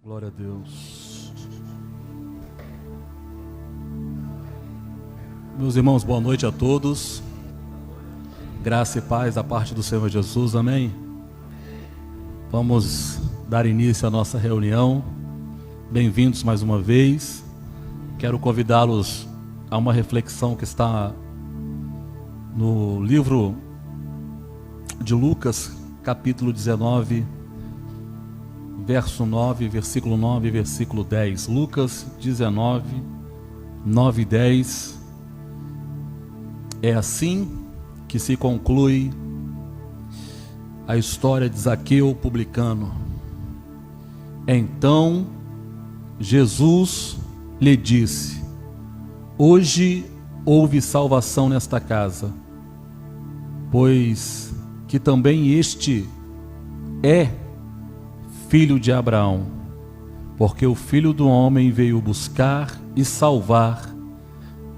Glória a Deus. Meus irmãos, boa noite a todos. Graça e paz da parte do Senhor Jesus, amém? Vamos dar início à nossa reunião. Bem-vindos mais uma vez. Quero convidá-los a uma reflexão que está no livro de Lucas, capítulo 19, verso 9, versículo 9 e versículo 10. Lucas 19, 9 e 10. É assim que se conclui a história de Zaqueu publicano. Então Jesus lhe disse: hoje houve salvação nesta casa, pois que também este é filho de Abraão, porque o Filho do Homem veio buscar e salvar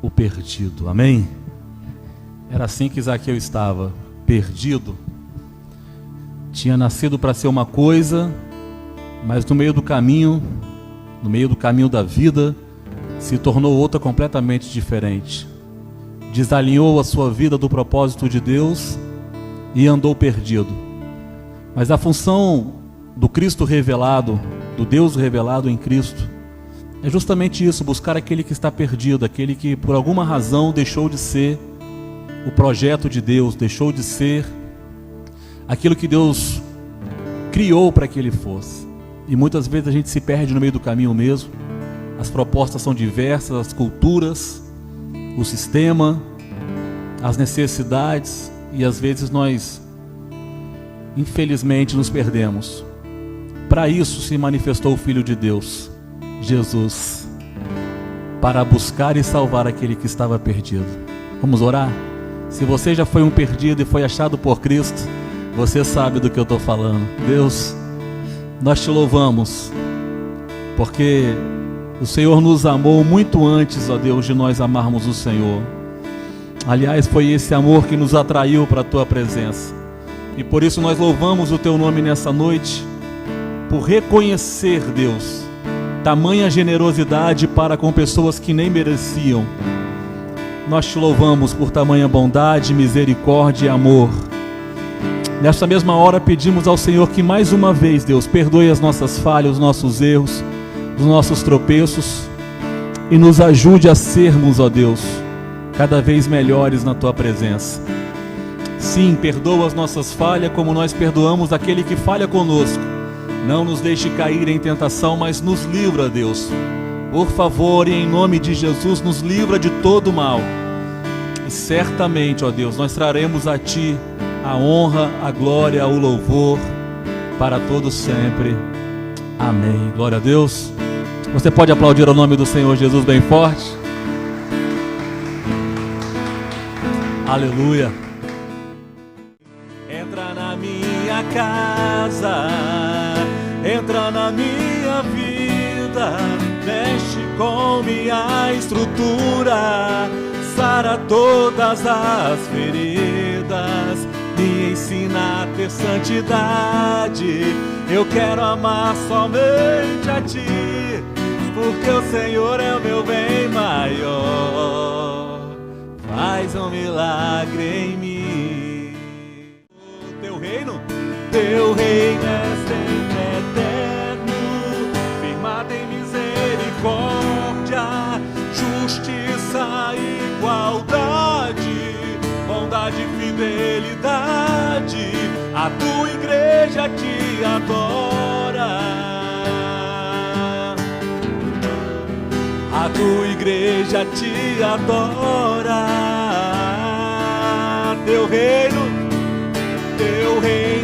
o perdido. Amém? Era assim que Zaqueu estava, perdido. Tinha nascido para ser uma coisa, mas no meio do caminho da vida, se tornou outra completamente diferente. Desalinhou a sua vida do propósito de Deus e andou perdido. Mas a função do Cristo revelado, do Deus revelado em Cristo, é justamente isso: buscar aquele que está perdido, aquele que por alguma razão deixou de ser o projeto de Deus, deixou de ser aquilo que Deus criou para que ele fosse. E muitas vezes a gente se perde no meio do caminho mesmo. As propostas são diversas, as culturas, o sistema, as necessidades, e às vezes nós, infelizmente, nos perdemos. Para isso se manifestou o Filho de Deus, Jesus, para buscar e salvar aquele que estava perdido. Vamos orar? Se você já foi um perdido e foi achado por Cristo, você sabe do que eu estou falando. Deus, nós te louvamos, porque o Senhor nos amou muito antes, ó Deus, de nós amarmos o Senhor. Aliás, foi esse amor que nos atraiu para a tua presença. E por isso nós louvamos o teu nome nessa noite, por reconhecer, Deus, tamanha generosidade para com pessoas que nem mereciam. Nós te louvamos por tamanha bondade, misericórdia e amor. Nesta mesma hora pedimos ao Senhor que mais uma vez, Deus, perdoe as nossas falhas, os nossos erros, os nossos tropeços, e nos ajude a sermos, ó Deus, cada vez melhores na tua presença. Sim, perdoa as nossas falhas como nós perdoamos aquele que falha conosco. Não nos deixe cair em tentação, mas nos livra, Deus. Por favor, e em nome de Jesus, nos livra de todo mal. E certamente, ó Deus, nós traremos a Ti a honra, a glória, o louvor para todos sempre. Amém. Glória a Deus. Você pode aplaudir o nome do Senhor Jesus bem forte? Aleluia. Entra na minha casa, entra na minha vida, mexe com minha estrutura, sara todas as feridas, me ensina a ter santidade. Eu quero amar somente a Ti, porque o Senhor é o meu bem maior. Faz um milagre em mim. Teu reino é sempre eterno, firmado em misericórdia, justiça e igualdade, bondade e fidelidade. A tua igreja te adora, a tua igreja te adora. Teu reino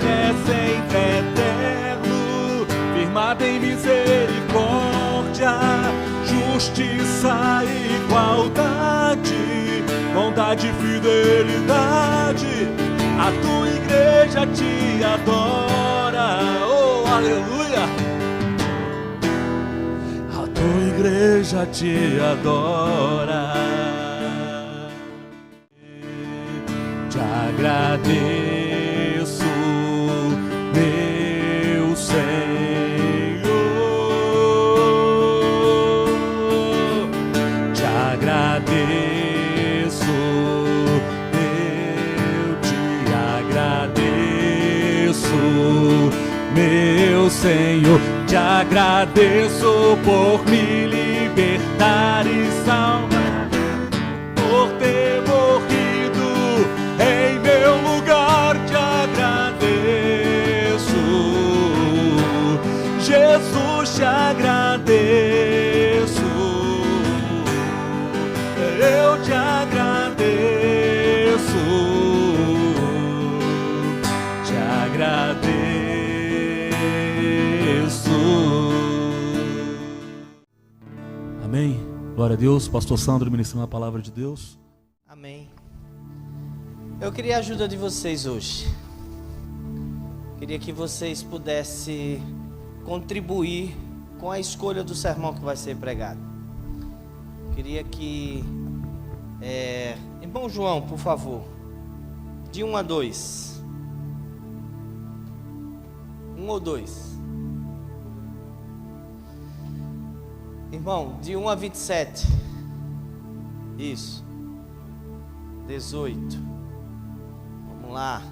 é sempre eterno, firmado em misericórdia, justiça e igualdade, bondade e fidelidade. A tua igreja te adora, oh aleluia. A tua igreja te adora. Te agradeço, meu Senhor, agradeço por me libertar e salvar, por ter morrido em meu lugar. Te agradeço, Jesus, te agradeço. Eu te agradeço, te agradeço. Amém. Glória a Deus. Pastor Sandro ministrando a palavra de Deus. Amém. Eu queria a ajuda de vocês hoje. Queria que vocês pudessem contribuir com a escolha do sermão que vai ser pregado. Queria que irmão João, por favor, de 1 a 2. 1 ou 2. Irmão, de 1 a 27. Isso. 18. Vamos lá.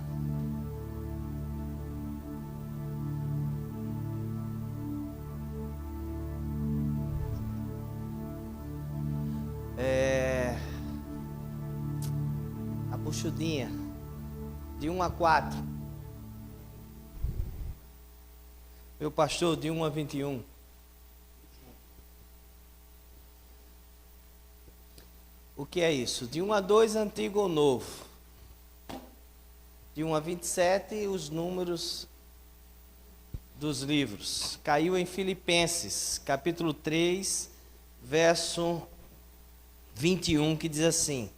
A buchudinha. De 1 a 4. Meu pastor, de 1 a 21. O que é isso? De 1 a 2, antigo ou novo? De 1 a 27, os números dos livros. Caiu em Filipenses, capítulo 3, verso 21, que diz assim: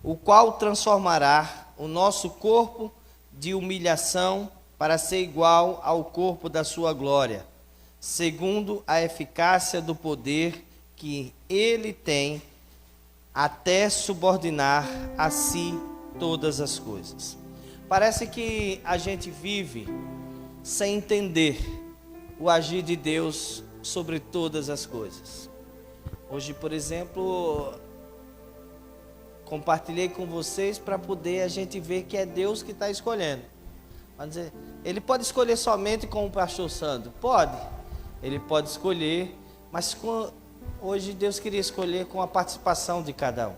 o qual transformará o nosso corpo de humilhação para ser igual ao corpo da sua glória, segundo a eficácia do poder que ele tem, até subordinar a si todas as coisas. Parece que a gente vive sem entender o agir de Deus sobre todas as coisas. Hoje, por exemplo, compartilhei com vocês para poder a gente ver que é Deus que está escolhendo. Vamos dizer, Ele pode escolher somente com o pastor Sandro? Pode. Ele pode escolher, mas hoje Deus queria escolher com a participação de cada um.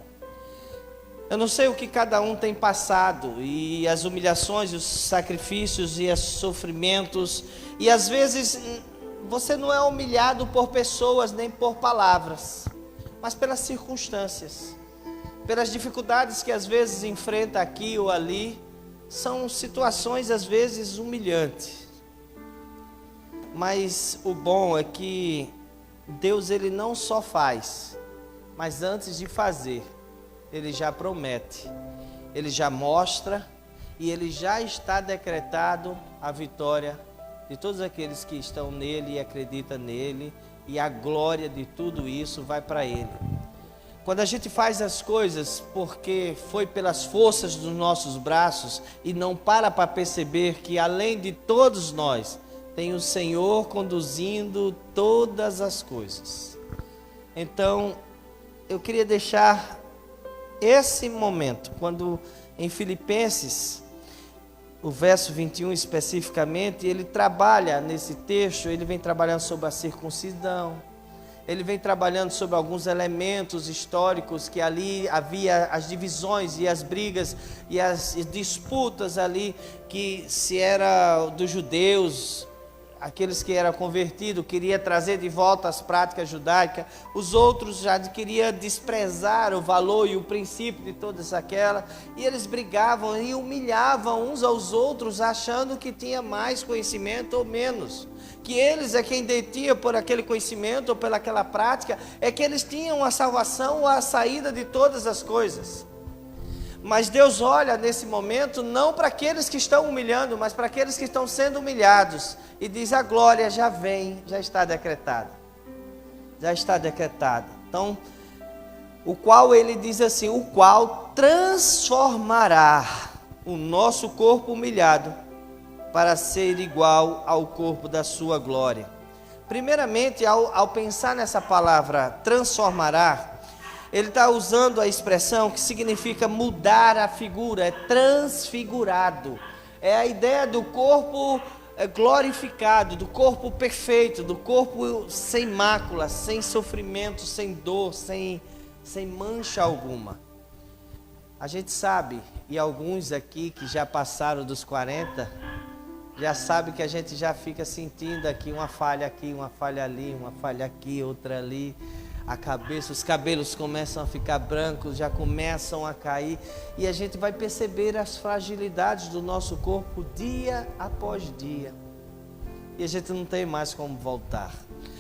Eu não sei o que cada um tem passado, e as humilhações, os sacrifícios e os sofrimentos, e às vezes você não é humilhado por pessoas nem por palavras, mas pelas circunstâncias, pelas dificuldades que às vezes enfrenta aqui ou ali. São situações às vezes humilhantes, mas o bom é que Deus, Ele não só faz, mas antes de fazer, Ele já promete, Ele já mostra, e Ele já está decretado a vitória de todos aqueles que estão nele e acreditam nele, e a glória de tudo isso vai para Ele. Quando a gente faz as coisas porque foi pelas forças dos nossos braços e não para perceber que além de todos nós, tem o Senhor conduzindo todas as coisas. Então, eu queria deixar esse momento, quando em Filipenses, o verso 21 especificamente, ele trabalha nesse texto, ele vem trabalhando sobre a circuncisão, ele vem trabalhando sobre alguns elementos históricos, que ali havia as divisões e as brigas e as disputas ali, que se era dos judeus, aqueles que eram convertidos, queria trazer de volta as práticas judaicas, os outros já queriam desprezar o valor e o princípio de todas aquelas, e eles brigavam e humilhavam uns aos outros, achando que tinha mais conhecimento ou menos, que eles é quem detinha por aquele conhecimento ou pelaquela prática, é que eles tinham a salvação ou a saída de todas as coisas. Mas Deus olha nesse momento não para aqueles que estão humilhando, mas para aqueles que estão sendo humilhados, e diz: a glória já vem, já está decretada. Já está decretada. Então, o qual ele diz assim: o qual transformará o nosso corpo humilhado para ser igual ao corpo da sua glória. Primeiramente, ao pensar nessa palavra transformará, ele está usando a expressão que significa mudar a figura, é transfigurado. É a ideia do corpo glorificado, do corpo perfeito, do corpo sem mácula, sem sofrimento, sem dor, sem mancha alguma. A gente sabe, e alguns aqui que já passaram dos 40, já sabe que a gente já fica sentindo aqui, uma falha ali, uma falha aqui, outra ali. A cabeça, os cabelos começam a ficar brancos, já começam a cair. E a gente vai perceber as fragilidades do nosso corpo dia após dia. E a gente não tem mais como voltar.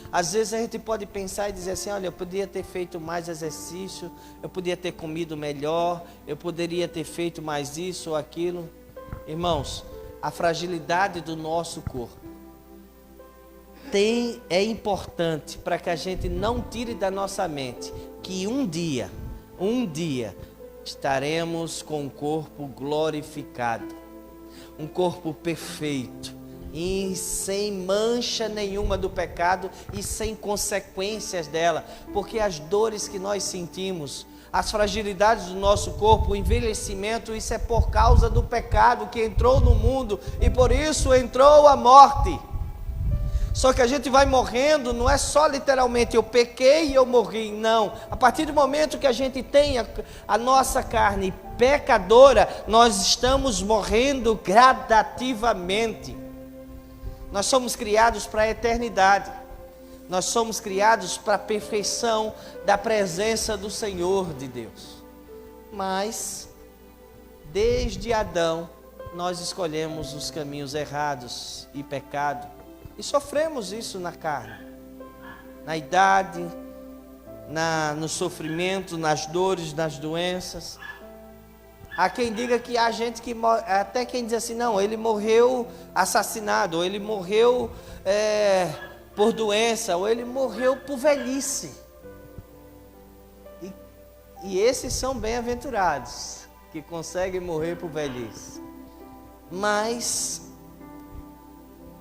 Às vezes a gente pode pensar e dizer assim, olha, eu poderia ter feito mais exercício, eu poderia ter comido melhor, eu poderia ter feito mais isso ou aquilo. Irmãos, a fragilidade do nosso corpo é importante para que a gente não tire da nossa mente que um dia estaremos com um corpo glorificado, um corpo perfeito e sem mancha nenhuma do pecado e sem consequências dela, porque as dores que nós sentimos, as fragilidades do nosso corpo, o envelhecimento, isso é por causa do pecado que entrou no mundo e por isso entrou a morte. Só que a gente vai morrendo, não é só literalmente eu pequei e eu morri, não. A partir do momento que a gente tem a nossa carne pecadora, nós estamos morrendo gradativamente. Nós somos criados para a eternidade. Nós somos criados para a perfeição da presença do Senhor de Deus. Mas, desde Adão, nós escolhemos os caminhos errados e pecado. E sofremos isso na carne, na idade, no sofrimento, nas dores, nas doenças. Há quem diga que há gente que até quem diz assim, não, ele morreu assassinado, ou ele morreu por doença, ou ele morreu por velhice. E esses são bem-aventurados, que conseguem morrer por velhice. Mas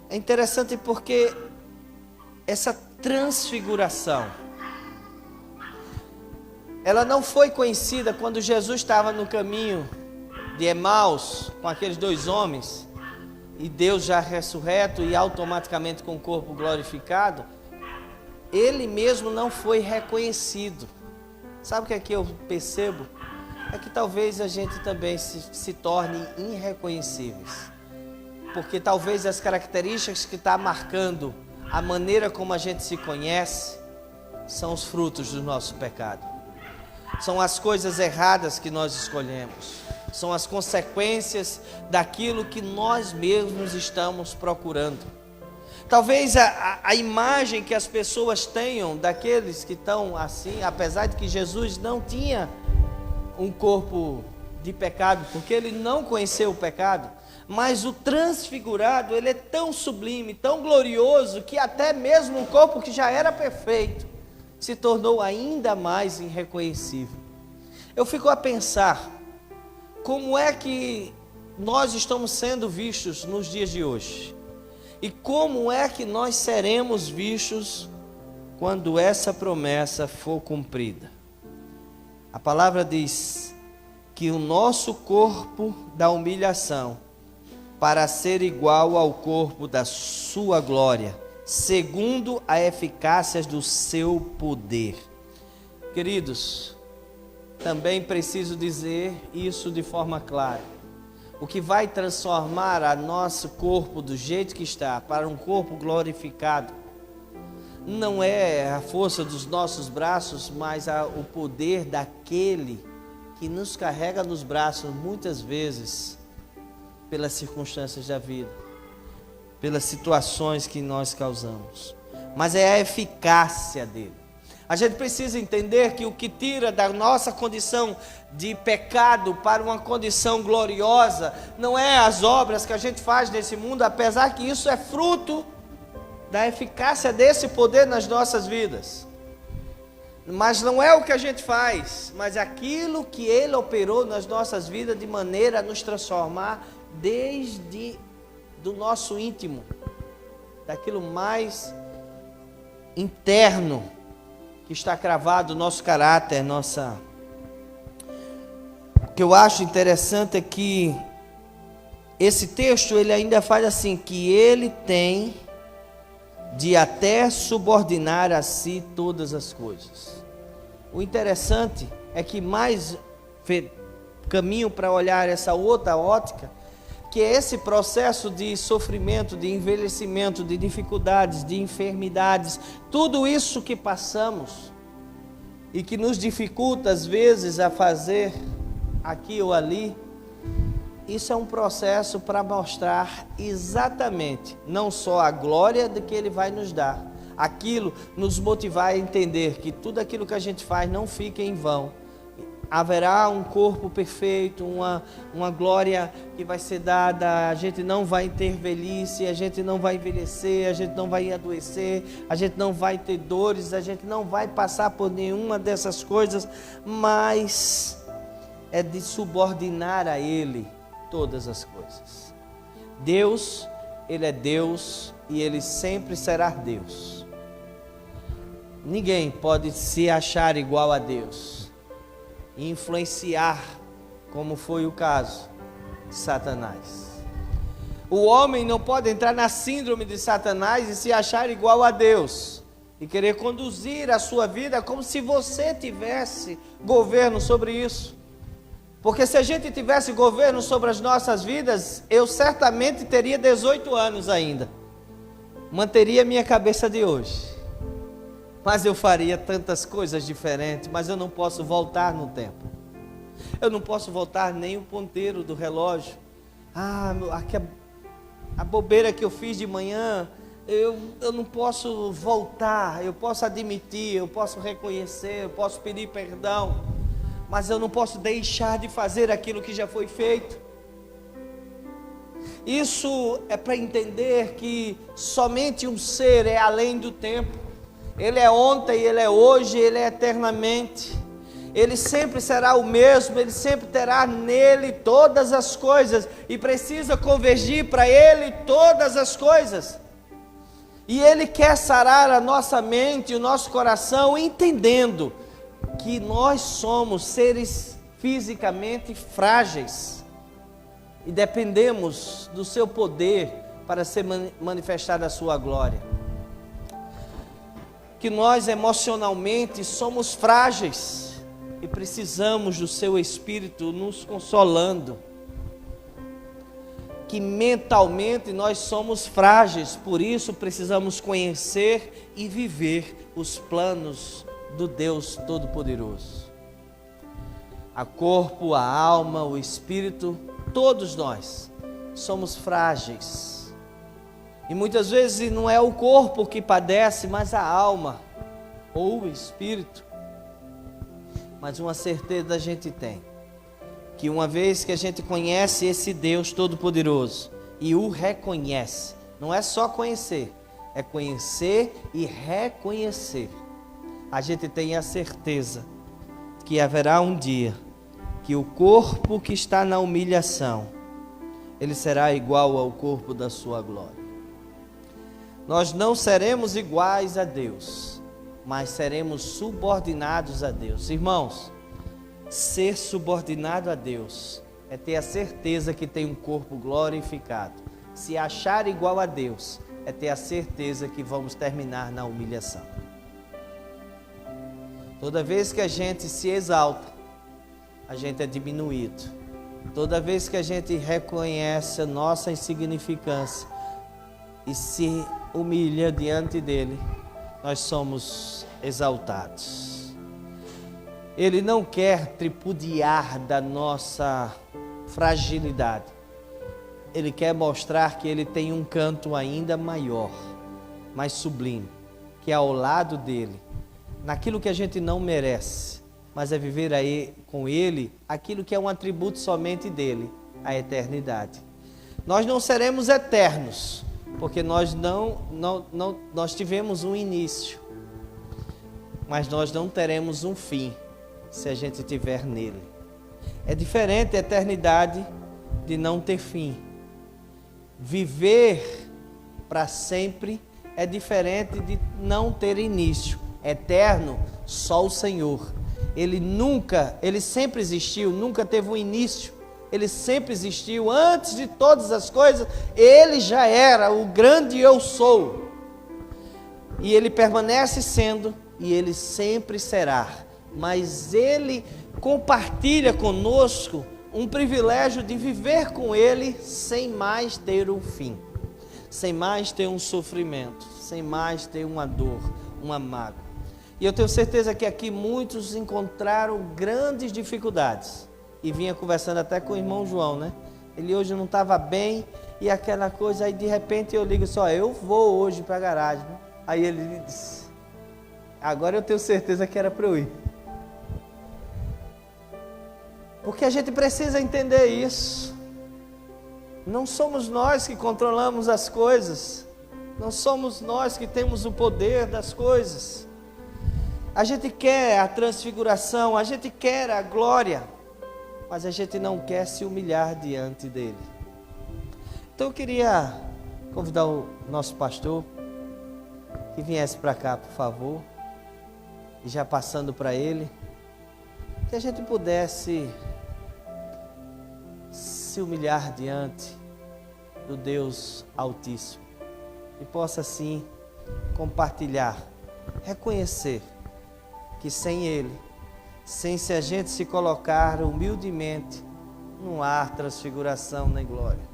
é interessante porque essa transfiguração, ela não foi conhecida quando Jesus estava no caminho de Emaús com aqueles 2 homens e Deus já ressurreto e automaticamente com o corpo glorificado. Ele mesmo não foi reconhecido. Sabe o que é que eu percebo? É que talvez a gente também se torne irreconhecíveis. Porque talvez as características que está marcando a maneira como a gente se conhece são os frutos do nosso pecado. São as coisas erradas que nós escolhemos. São as consequências daquilo que nós mesmos estamos procurando. Talvez a imagem que as pessoas tenham daqueles que estão assim, apesar de que Jesus não tinha um corpo de pecado, porque ele não conheceu o pecado, mas o transfigurado, ele é tão sublime, tão glorioso, que até mesmo um corpo que já era perfeito, se tornou ainda mais irreconhecível. Eu fico a pensar, como é que nós estamos sendo vistos nos dias de hoje? E como é que nós seremos vistos quando essa promessa for cumprida? A palavra diz que o nosso corpo da humilhação, para ser igual ao corpo da sua glória, segundo a eficácia do seu poder. Queridos, também preciso dizer isso de forma clara. O que vai transformar o nosso corpo do jeito que está para um corpo glorificado não é a força dos nossos braços, mas o poder daquele que nos carrega nos braços muitas vezes pelas circunstâncias da vida, pelas situações que nós causamos, mas é a eficácia dele. A gente precisa entender que o que tira da nossa condição de pecado para uma condição gloriosa não é as obras que a gente faz nesse mundo, apesar que isso é fruto da eficácia desse poder nas nossas vidas. Mas não é o que a gente faz, mas aquilo que ele operou nas nossas vidas de maneira a nos transformar desde do nosso íntimo, daquilo mais interno que está cravado no nosso caráter, O que eu acho interessante é que esse texto ele ainda faz assim, que ele tem de até subordinar a si todas as coisas. O interessante é que mais caminho para olhar essa outra ótica, que é esse processo de sofrimento, de envelhecimento, de dificuldades, de enfermidades, tudo isso que passamos e que nos dificulta às vezes a fazer aqui ou ali, isso é um processo para mostrar exatamente, não só a glória de que Ele vai nos dar, aquilo nos motivar a entender que tudo aquilo que a gente faz não fica em vão. Haverá um corpo perfeito, uma glória que vai ser dada, a gente não vai ter velhice, a gente não vai envelhecer, a gente não vai adoecer, a gente não vai ter dores, a gente não vai passar por nenhuma dessas coisas, mas é de subordinar a Ele todas as coisas. Deus, Ele é Deus e Ele sempre será Deus. Ninguém pode se achar igual a Deus e influenciar, como foi o caso de Satanás. O homem não pode entrar na síndrome de Satanás e se achar igual a Deus e querer conduzir a sua vida como se você tivesse governo sobre isso. Porque se a gente tivesse governo sobre as nossas vidas, eu certamente teria 18 anos ainda. Manteria minha cabeça de hoje. Mas eu faria tantas coisas diferentes, mas eu não posso voltar no tempo. Eu não posso voltar nem o ponteiro do relógio. A bobeira que eu fiz de manhã, eu não posso voltar. Eu posso admitir, eu posso reconhecer, eu posso pedir perdão. Mas eu não posso deixar de fazer aquilo que já foi feito. Isso é para entender que somente um ser é além do tempo. Ele é ontem, Ele é hoje, Ele é eternamente. Ele sempre será o mesmo, Ele sempre terá nele todas as coisas. E precisa convergir para Ele todas as coisas. E Ele quer sarar a nossa mente, o nosso coração, entendendo que nós somos seres fisicamente frágeis e dependemos do seu poder para ser manifestada a sua glória. Que nós emocionalmente somos frágeis e precisamos do seu Espírito nos consolando. Que mentalmente nós somos frágeis, por isso precisamos conhecer e viver os planos do Deus Todo-Poderoso. A corpo, a alma, o espírito, todos nós somos frágeis. E muitas vezes não é o corpo que padece, mas a alma ou o espírito. Mas uma certeza a gente tem, que uma vez que a gente conhece esse Deus Todo-Poderoso e o reconhece, não é só conhecer, é conhecer e reconhecer. A gente tem a certeza que haverá um dia que o corpo que está na humilhação, ele será igual ao corpo da sua glória. Nós não seremos iguais a Deus, mas seremos subordinados a Deus. Irmãos, ser subordinado a Deus é ter a certeza que tem um corpo glorificado. Se achar igual a Deus, é ter a certeza que vamos terminar na humilhação. Toda vez que a gente se exalta, a gente é diminuído. Toda vez que a gente reconhece a nossa insignificância e se humilha diante dele, nós somos exaltados. Ele não quer tripudiar da nossa fragilidade. Ele quer mostrar que ele tem um canto ainda maior, mais sublime, que é ao lado dele, naquilo que a gente não merece, mas é viver aí com Ele aquilo que é um atributo somente dele, a eternidade. Nós não seremos eternos, porque nós nós tivemos um início, mas nós não teremos um fim, se a gente estiver nele. É diferente a eternidade de não ter fim. Viver para sempre é diferente de não ter início. Eterno, só o Senhor. Ele sempre existiu, nunca teve um início, Ele sempre existiu, antes de todas as coisas, Ele já era o grande eu sou. E Ele permanece sendo, e Ele sempre será. Mas Ele compartilha conosco um privilégio de viver com Ele sem mais ter um fim, sem mais ter um sofrimento, sem mais ter uma dor, uma mágoa. E eu tenho certeza que aqui muitos encontraram grandes dificuldades. E vinha conversando até com o irmão João, né? Ele hoje não estava bem, e aquela coisa, aí de repente eu ligo só, eu vou hoje para a garagem, né? Aí ele disse, agora eu tenho certeza que era para eu ir. Porque a gente precisa entender isso. Não somos nós que controlamos as coisas. Não somos nós que temos o poder das coisas. A gente quer a transfiguração, a gente quer a glória, mas a gente não quer se humilhar diante dele. Então eu queria convidar o nosso pastor que viesse para cá, por favor, e já passando para ele, que a gente pudesse se humilhar diante do Deus Altíssimo e possa assim compartilhar, reconhecer que sem Ele, sem se a gente se colocar humildemente, não há transfiguração nem glória.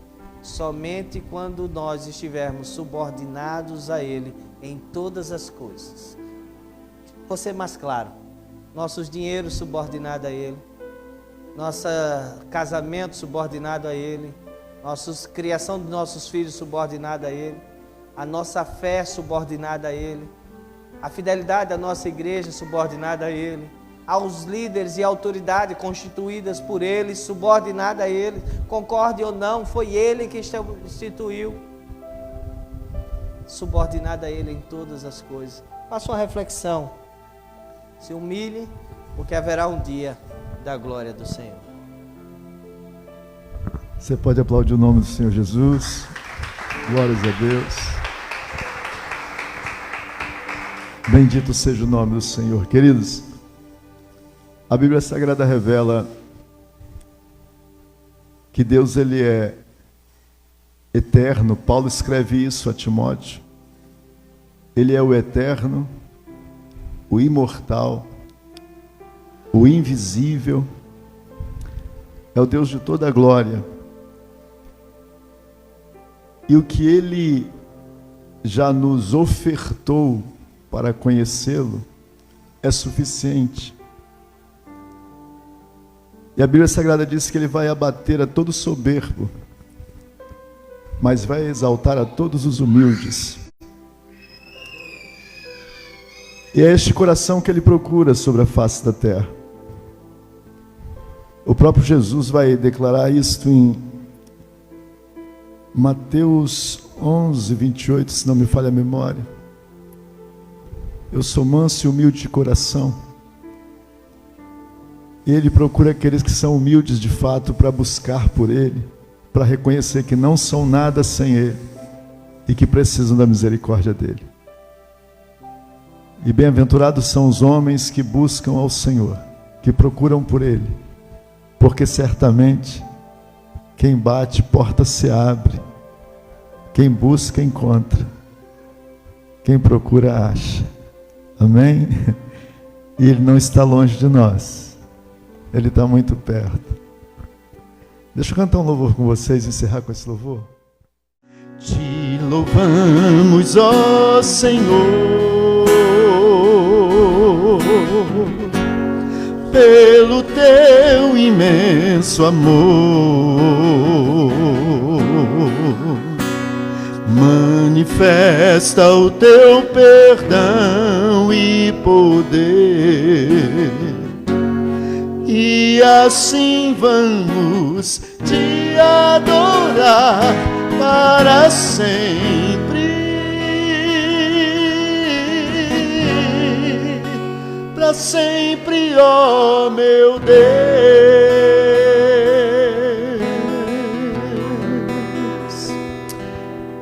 Somente quando nós estivermos subordinados a Ele em todas as coisas. Vou ser mais claro, nossos dinheiros subordinados a Ele, nosso casamento subordinado a Ele, criação de nossos filhos subordinada a Ele, a nossa fé subordinada a Ele, a fidelidade da nossa igreja subordinada a Ele, aos líderes e autoridades constituídas por Ele, subordinada a Ele, concorde ou não, foi Ele que instituiu, subordinada a Ele em todas as coisas. Faça uma reflexão, se humilhe, porque haverá um dia da glória do Senhor. Você pode aplaudir o nome do Senhor Jesus. Glórias a Deus. Bendito seja o nome do Senhor. Queridos, a Bíblia Sagrada revela que Deus, Ele é eterno. Paulo escreve isso a Timóteo. Ele é o eterno, o imortal, o invisível, é o Deus de toda a glória. E o que Ele já nos ofertou para conhecê-lo é suficiente. E a Bíblia Sagrada diz que Ele vai abater a todo soberbo, mas vai exaltar a todos os humildes. E é este coração que Ele procura sobre a face da terra. O próprio Jesus vai declarar isto em Mateus 11, 28, se não me falha a memória. Eu sou manso e humilde de coração. E Ele procura aqueles que são humildes de fato para buscar por Ele, para reconhecer que não são nada sem Ele e que precisam da misericórdia dEle. E bem-aventurados são os homens que buscam ao Senhor, que procuram por Ele, porque certamente quem bate, porta se abre, quem busca, encontra, quem procura, acha. Amém? E Ele não está longe de nós, Ele está muito perto. Deixa eu cantar um louvor com vocês e encerrar com esse louvor. Te louvamos, ó Senhor, pelo teu imenso amor. Manifesta o teu perdão e poder, e assim vamos te adorar para sempre, para sempre, ó meu Deus.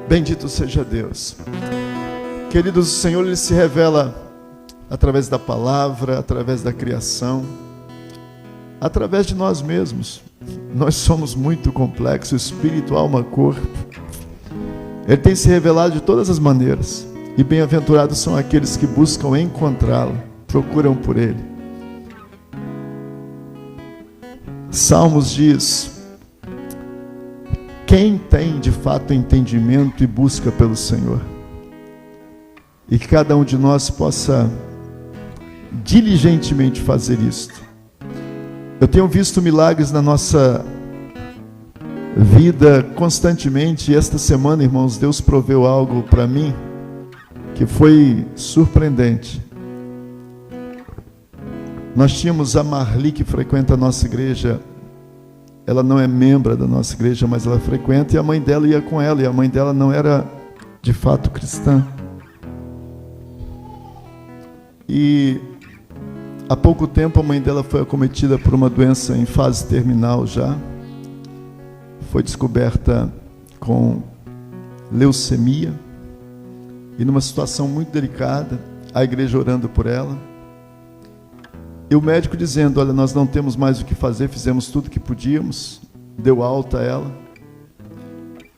Bendito seja Deus. Queridos, o Senhor, Ele se revela através da palavra, através da criação, através de nós mesmos. Nós somos muito complexos, espírito, alma, corpo. Ele tem se revelado de todas as maneiras. E bem-aventurados são aqueles que buscam encontrá-lo, procuram por ele. Salmos diz: quem tem de fato entendimento e busca pelo Senhor? E que cada um de nós possa diligentemente fazer isto. Eu tenho visto milagres na nossa vida constantemente, e esta semana, irmãos, Deus proveu algo para mim que foi surpreendente. Nós tínhamos a Marli, que frequenta a nossa igreja. Ela não é membro da nossa igreja, mas ela frequenta, e a mãe dela ia com ela, e a mãe dela não era de fato cristã. E há pouco tempo a mãe dela foi acometida por uma doença em fase terminal já. Foi descoberta com leucemia e numa situação muito delicada, a igreja orando por ela. E o médico dizendo: olha, nós não temos mais o que fazer, fizemos tudo o que podíamos, deu alta a ela.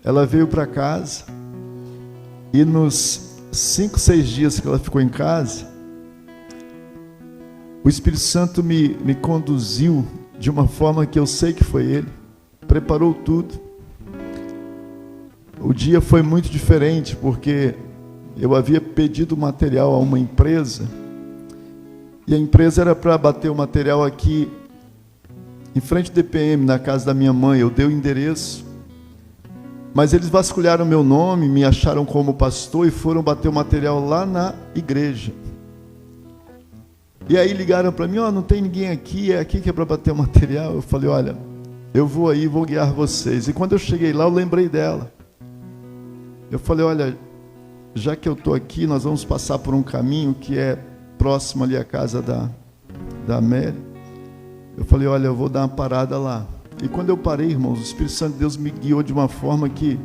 Ela veio para casa e nos 5, 6 dias que ela ficou em casa, o Espírito Santo me conduziu de uma forma que eu sei que foi Ele, preparou tudo. O dia foi muito diferente, porque eu havia pedido material a uma empresa, e a empresa era para bater o material aqui, em frente ao DPM, na casa da minha mãe. Eu dei o endereço, mas eles vasculharam meu nome, me acharam como pastor e foram bater o material lá na igreja. E aí ligaram para mim: ó, não tem ninguém aqui, é aqui que é para bater o material. Eu falei: olha, eu vou aí, vou guiar vocês. E quando eu cheguei lá, eu lembrei dela. Eu falei: olha, já que eu estou aqui, nós vamos passar por um caminho que é próximo ali à casa da Mary. Eu falei: olha, eu vou dar uma parada lá. E quando eu parei, irmãos, o Espírito Santo de Deus me guiou de uma forma que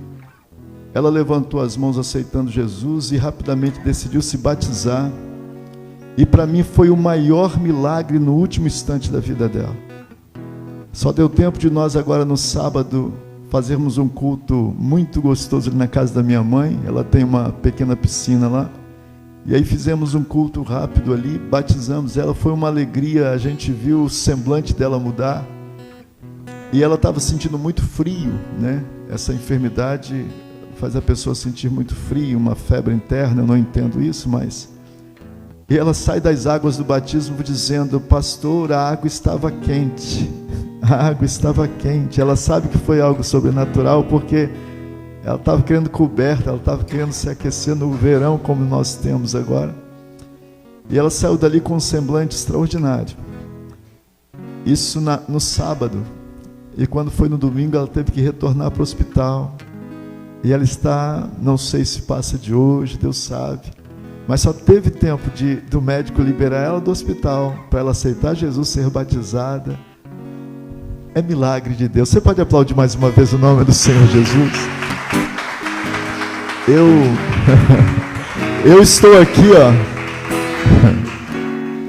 ela levantou as mãos aceitando Jesus e rapidamente decidiu se batizar. E para mim foi o maior milagre no último instante da vida dela. Só deu tempo de nós agora no sábado fazermos um culto muito gostoso ali na casa da minha mãe. Ela tem uma pequena piscina lá. E aí fizemos um culto rápido ali, batizamos ela. Foi uma alegria, a gente viu o semblante dela mudar. E ela estava sentindo muito frio, né? Essa enfermidade faz a pessoa sentir muito frio, uma febre interna, eu não entendo isso, mas... E ela sai das águas do batismo dizendo: pastor, a água estava quente. A água estava quente. Ela sabe que foi algo sobrenatural, porque ela estava querendo coberta, ela estava querendo se aquecer no verão, como nós temos agora. E ela saiu dali com um semblante extraordinário. Isso no sábado. E quando foi no domingo, ela teve que retornar para o hospital. E ela está, não sei se passa de hoje, Deus sabe. Mas só teve tempo do médico liberar ela do hospital para ela aceitar Jesus, ser batizada. É milagre de Deus. Você pode aplaudir mais uma vez o nome do Senhor Jesus? Eu estou aqui, ó.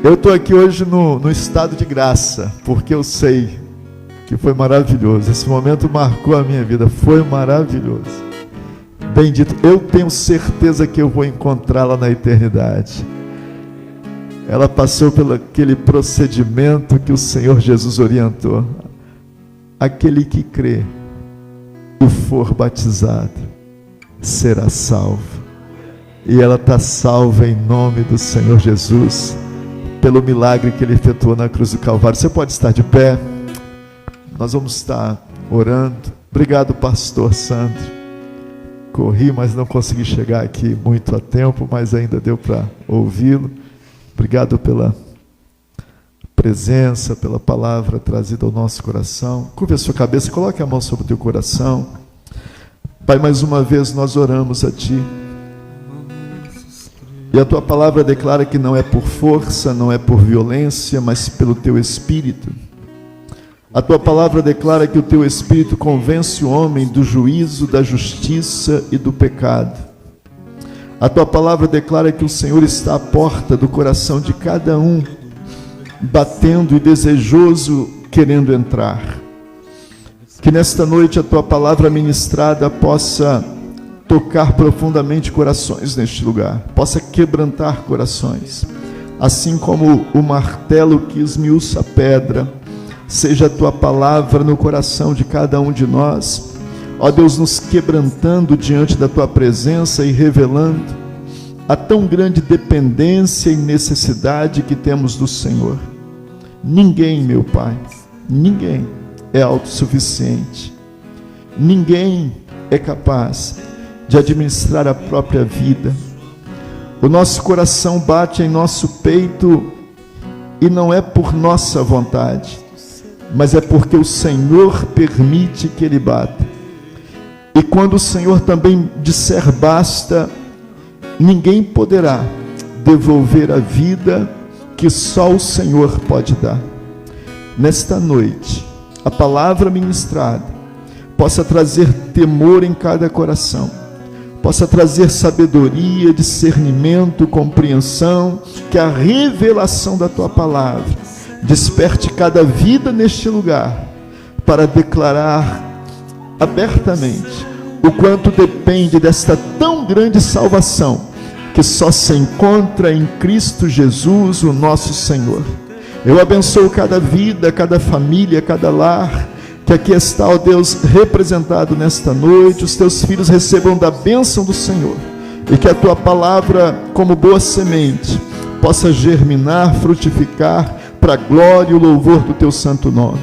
Eu estou aqui hoje no estado de graça, porque eu sei que foi maravilhoso. Esse momento marcou a minha vida, foi maravilhoso. Bendito, eu tenho certeza que eu vou encontrá-la na eternidade. Ela passou pelo aquele procedimento que o Senhor Jesus orientou. Aquele que crê e for batizado será salvo. E ela está salva em nome do Senhor Jesus, pelo milagre que Ele efetuou na cruz do Calvário. Você pode estar de pé. Nós vamos estar orando. Obrigado, pastor Sandro. Corri, mas não consegui chegar aqui muito a tempo, mas ainda deu para ouvi-lo. Obrigado pela presença, pela palavra trazida ao nosso coração. Curve a sua cabeça, coloque a mão sobre o teu coração. Pai, mais uma vez nós oramos a Ti. E a Tua palavra declara que não é por força, não é por violência, mas pelo Teu Espírito. A Tua palavra declara que o Teu Espírito convence o homem do juízo, da justiça e do pecado. A Tua palavra declara que o Senhor está à porta do coração de cada um, batendo e desejoso, querendo entrar. Que nesta noite a tua palavra ministrada possa tocar profundamente corações neste lugar, possa quebrantar corações, assim como o martelo que esmiuça a pedra, seja a tua palavra no coração de cada um de nós, ó Deus, nos quebrantando diante da tua presença e revelando a tão grande dependência e necessidade que temos do Senhor. Ninguém, meu Pai, ninguém é autossuficiente, ninguém é capaz de administrar a própria vida. O nosso coração bate em nosso peito e não é por nossa vontade, mas é porque o Senhor permite que ele bata. E quando o Senhor também disser basta, ninguém poderá devolver a vida que só o Senhor pode dar. Nesta noite, a palavra ministrada possa trazer temor em cada coração, possa trazer sabedoria, discernimento, compreensão, que a revelação da tua palavra desperte cada vida neste lugar para declarar abertamente o quanto depende desta tão grande salvação que só se encontra em Cristo Jesus, o nosso Senhor. Eu abençoo cada vida, cada família, cada lar que aqui está, ó Deus, representado nesta noite. Os teus filhos recebam da bênção do Senhor e que a tua palavra, como boa semente, possa germinar, frutificar para a glória e o louvor do teu santo nome.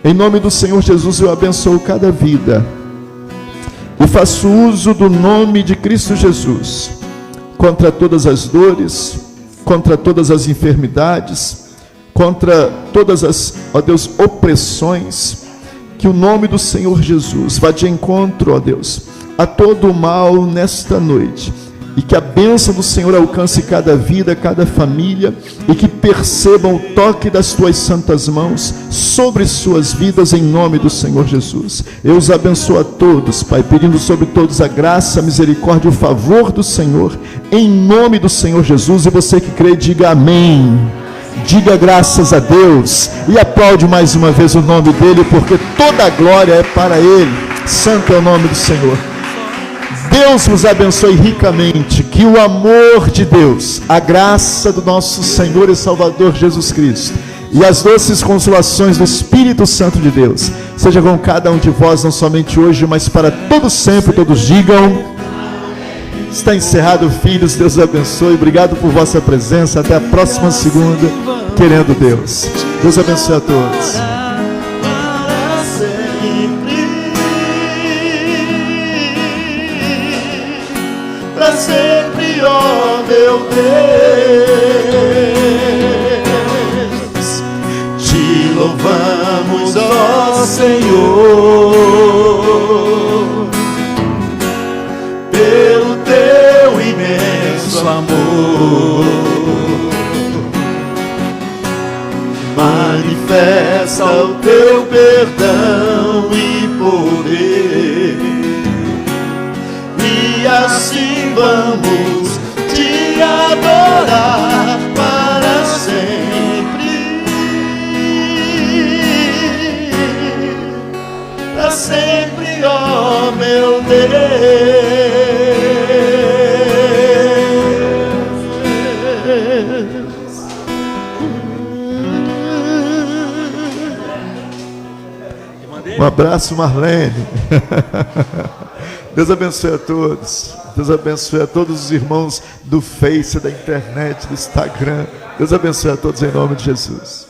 Em nome do Senhor Jesus, eu abençoo cada vida e faço uso do nome de Cristo Jesus contra todas as dores, contra todas as enfermidades, contra todas as, ó Deus, opressões. Que o nome do Senhor Jesus vá de encontro, ó Deus, a todo o mal nesta noite, e que a bênção do Senhor alcance cada vida, cada família, e que percebam o toque das tuas santas mãos sobre suas vidas, em nome do Senhor Jesus. Eu os abençoo a todos, Pai, pedindo sobre todos a graça, a misericórdia e o favor do Senhor, em nome do Senhor Jesus. E você que crê, diga amém. Diga graças a Deus e aplaude mais uma vez o nome dele, porque toda a glória é para ele. Santo é o nome do Senhor. Deus vos abençoe ricamente. Que o amor de Deus, a graça do nosso Senhor e Salvador Jesus Cristo e as doces consolações do Espírito Santo de Deus seja com cada um de vós, não somente hoje, mas para todos sempre. Todos digam: está encerrado, filhos. Deus abençoe. Obrigado por vossa presença. Até a próxima segunda, querendo Deus. Deus abençoe a todos. Para sempre, ó meu Deus, te louvamos, ó Senhor, pelo teu imenso amor. Manifesta o teu perdão e poder, e assim vamos te adorar para sempre. Para sempre, ó meu Deus. Um abraço, Marlene. Deus abençoe a todos. Deus abençoe a todos os irmãos do Face, da internet, do Instagram. Deus abençoe a todos em nome de Jesus.